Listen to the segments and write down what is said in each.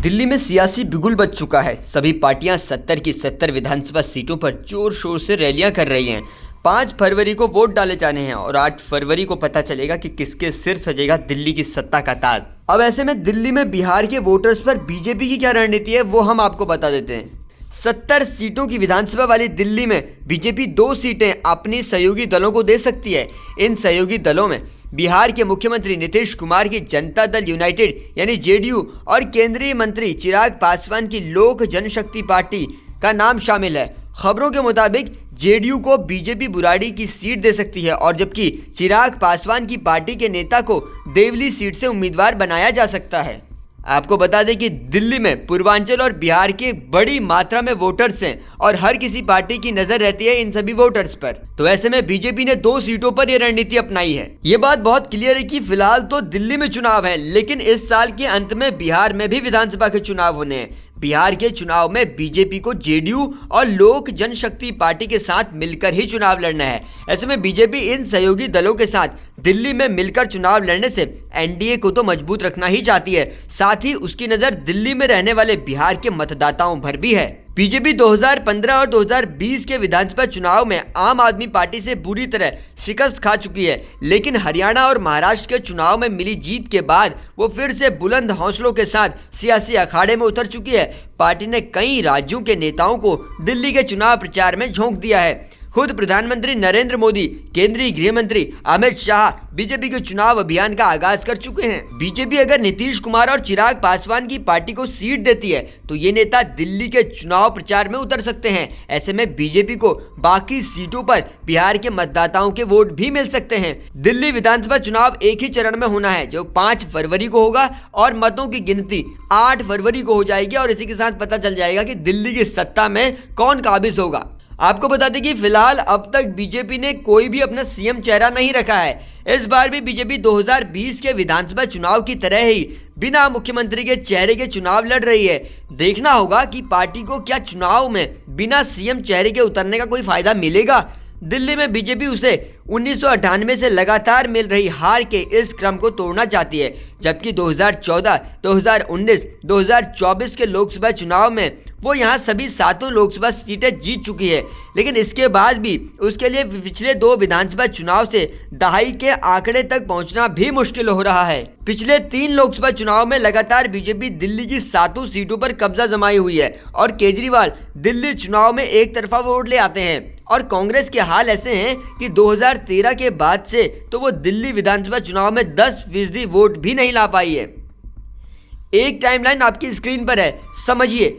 दिल्ली में सियासी बिगुल बच चुका है। सभी पार्टियां 70 की 70 विधानसभा सीटों पर जोर शोर से रैलियां कर रही हैं। 5 फरवरी को वोट डाले जाने हैं और 8 फरवरी को पता चलेगा कि किसके सिर सजेगा दिल्ली की सत्ता का ताज। अब ऐसे में दिल्ली में बिहार के वोटर्स पर बीजेपी की क्या रणनीति है वो हम आपको बता देते हैं। 70 सीटों की विधानसभा वाली दिल्ली में बीजेपी 2 सीटें अपनी सहयोगी दलों को दे सकती है। इन सहयोगी दलों में बिहार के मुख्यमंत्री नीतीश कुमार की जनता दल यूनाइटेड यानी जेडीयू और केंद्रीय मंत्री चिराग पासवान की लोक जनशक्ति पार्टी का नाम शामिल है। खबरों के मुताबिक जेडीयू को बीजेपी बुराड़ी की सीट दे सकती है और जबकि चिराग पासवान की पार्टी के नेता को देवली सीट से उम्मीदवार बनाया जा सकता है। आपको बता दें कि दिल्ली में पूर्वांचल और बिहार के बड़ी मात्रा में वोटर्स हैं और हर किसी पार्टी की नजर रहती है इन सभी वोटर्स पर। तो ऐसे में बीजेपी ने 2 सीटों पर यह रणनीति अपनाई है। ये बात बहुत क्लियर है कि फिलहाल तो दिल्ली में चुनाव है, लेकिन इस साल के अंत में बिहार में भी विधानसभा के चुनाव होने हैं। बिहार के चुनाव में बीजेपी को जेडीयू और लोक जनशक्ति पार्टी के साथ मिलकर ही चुनाव लड़ना है। ऐसे में बीजेपी इन सहयोगी दलों के साथ दिल्ली में मिलकर चुनाव लड़ने से एनडीए को तो मजबूत रखना ही चाहती है, साथ ही उसकी नजर दिल्ली में रहने वाले बिहार के मतदाताओं पर भी है। बीजेपी 2015 और 2020 के विधानसभा चुनाव में आम आदमी पार्टी से बुरी तरह शिकस्त खा चुकी है, लेकिन हरियाणा और महाराष्ट्र के चुनाव में मिली जीत के बाद वो फिर से बुलंद हौसलों के साथ सियासी अखाड़े में उतर चुकी है। पार्टी ने कई राज्यों के नेताओं को दिल्ली के चुनाव प्रचार में झोंक दिया है। खुद प्रधानमंत्री नरेंद्र मोदी, केंद्रीय गृह मंत्री अमित शाह बीजेपी के चुनाव अभियान का आगाज कर चुके हैं। बीजेपी अगर नीतीश कुमार और चिराग पासवान की पार्टी को सीट देती है तो ये नेता दिल्ली के चुनाव प्रचार में उतर सकते हैं। ऐसे में बीजेपी को बाकी सीटों पर बिहार के मतदाताओं के वोट भी मिल सकते हैं। दिल्ली विधानसभा चुनाव एक ही चरण में होना है जो 5 फरवरी को होगा और मतों की गिनती 8 फरवरी को हो जाएगी और इसी के साथ पता चल जाएगा कि दिल्ली की सत्ता में कौन काबिज होगा। आपको बता दें कि फिलहाल अब तक बीजेपी ने कोई भी अपना सीएम चेहरा नहीं रखा है। इस बार भी बीजेपी 2020 के विधानसभा चुनाव की तरह ही बिना मुख्यमंत्री के चेहरे के चुनाव लड़ रही है। देखना होगा कि पार्टी को क्या चुनाव में बिना सीएम चेहरे के उतरने का कोई फायदा मिलेगा। दिल्ली में बीजेपी उसे 1998 से लगातार मिल रही हार के इस क्रम को तोड़ना चाहती है, जबकि 2014, 2019, 2024 के लोकसभा चुनाव में वो यहाँ सभी 7 लोकसभा सीटें जीत चुकी है। लेकिन इसके बाद भी उसके लिए पिछले 2 विधानसभा चुनाव से दहाई के आंकड़े तक पहुंचना भी मुश्किल हो रहा है। पिछले 3 लोकसभा चुनाव में लगातार बीजेपी दिल्ली की 7 सीटों पर कब्जा जमाई हुई है और केजरीवाल दिल्ली चुनाव में एक तरफा वोट ले आते हैं और कांग्रेस के हाल ऐसे हैं कि 2013 के बाद से तो वो दिल्ली विधानसभा चुनाव में 10% वोट भी नहीं ला पाई है। एक टाइमलाइन आपकी स्क्रीन पर है, समझिए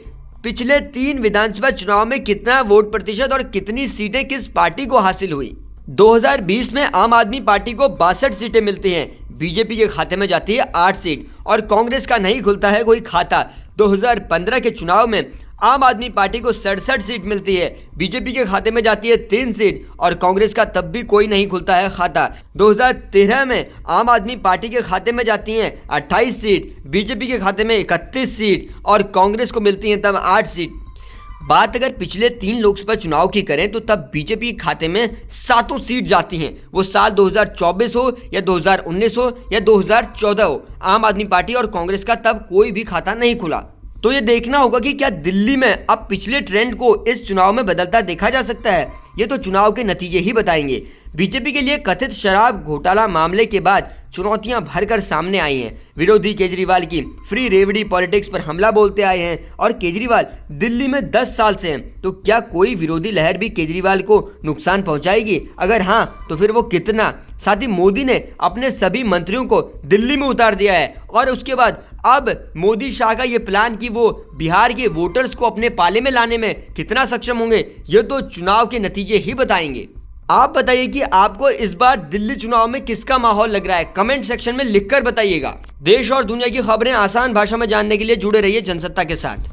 पिछले 3 विधानसभा चुनाव में कितना वोट प्रतिशत और कितनी सीटें किस पार्टी को हासिल हुई। 2020 में आम आदमी पार्टी को 62 सीटें मिलती हैं, बीजेपी के खाते में जाती है 8 सीट और कांग्रेस का नहीं खुलता है कोई खाता। 2015 के चुनाव में आम आदमी पार्टी को 67 सीट मिलती है, बीजेपी के खाते में जाती है 3 सीट और कांग्रेस का तब भी कोई नहीं खुलता है खाता। 2013 में आम आदमी पार्टी के खाते में जाती हैं 28 सीट, बीजेपी के खाते में 31 सीट और कांग्रेस को मिलती हैं तब 8 सीट। बात अगर पिछले 3 लोकसभा चुनाव की करें तो तब बीजेपी के खाते में 7 सीट जाती हैं, वो साल 2024 हो या 2019 हो या 2014 हो, आम आदमी पार्टी और कांग्रेस का तब कोई भी खाता नहीं खुला। तो ये देखना होगा कि क्या दिल्ली में अब पिछले ट्रेंड को इस चुनाव में बदलता देखा जा सकता है। ये तो चुनाव के नतीजे ही बताएंगे। बीजेपी के लिए कथित शराब घोटाला मामले के बाद चुनौतियां भरकर सामने आई हैं। विरोधी केजरीवाल की फ्री रेवड़ी पॉलिटिक्स पर हमला बोलते आए हैं और केजरीवाल दिल्ली में 10 साल से हैं। तो क्या कोई विरोधी लहर भी केजरीवाल को नुकसान पहुंचाएगी? अगर हाँ तो फिर वो कितना? साथ ही मोदी ने अपने सभी मंत्रियों को दिल्ली में उतार दिया है और उसके बाद अब मोदी शाह का ये प्लान कि वो बिहार के वोटर्स को अपने पाले में लाने में कितना सक्षम होंगे, ये तो चुनाव के नतीजे ही बताएंगे। आप बताइए कि आपको इस बार दिल्ली चुनाव में किसका माहौल लग रहा है, कमेंट सेक्शन में लिखकर बताइएगा। देश और दुनिया की खबरें आसान भाषा में जानने के लिए जुड़े रहिए जनसत्ता के साथ।